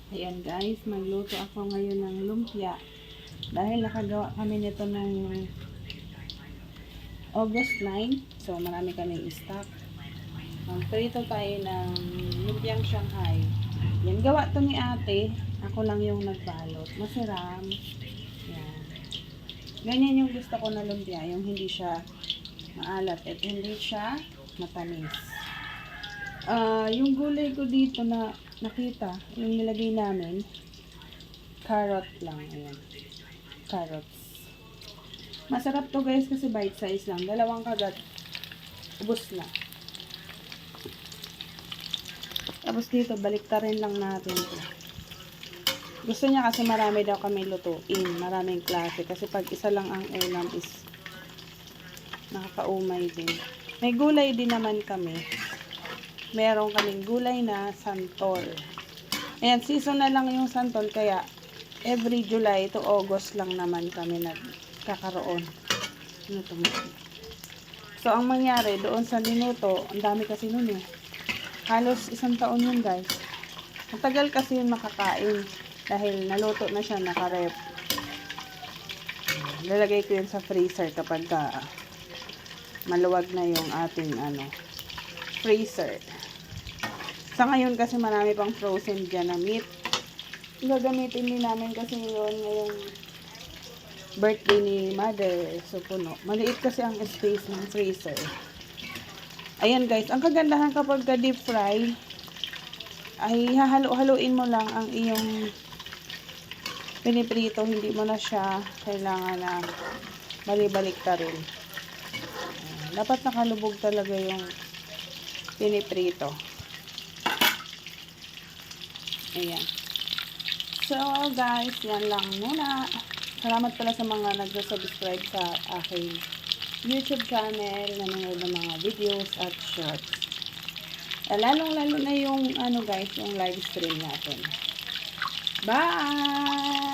Ayan guys, magluto ako ngayon ng lumpia. Dahil nakagawa kami nito ng August 9. So marami kaming stock. Magprito tayo ng lumpiang Shanghai. Yan, gawa to ni ate. Ako lang yung nagbalot. Masiram. Yan. Ganyan yung gusto ko na lumpia. Yung hindi siya maalat at hindi siya matamis. Yung gulay ko dito na nakita, yung nilagay namin, carrot lang. Ayan. Carrots. Masarap to guys kasi bite size lang. Dalawang kagat. Ubus na. Tapos dito, baliktarin lang natin to. Gusto niya kasi marami daw kami lutuin. Maraming klase. Kasi pag isa lang ang ulam is nakakaumay din. May gulay din naman kami. Meron kaming gulay na santol. Ayan, season na lang yung santol. Kaya, every July to August lang naman kami nagkakaroon. So, ang mangyari, doon sa minuto, ang dami kasi nun eh. Halos 1 taon yun guys. Ang tagal kasi yun makakain. Dahil naluto na siya, nakarep. Lalagay ko yun sa freezer kapag maluwag na yung ating freezer. Sa ngayon kasi marami pang frozen dyan na meat. Gagamitin din namin kasi yun ngayong birthday ni mother. So puno. Maliit kasi ang space ng freezer. Ayan guys, ang kagandahan kapag deep fry ay hahalo-haluin mo lang ang iyong piniprito. Hindi mo na siya kailangan na balibalik ta rin. Dapat nakalubog talaga yung piniprito. Ayan. So, guys, yan lang muna. Salamat pala sa mga nag-subscribe sa aking YouTube channel, nanonood ng mga videos at shorts. Lalong-lalo na yung, guys, yung live stream natin. Bye!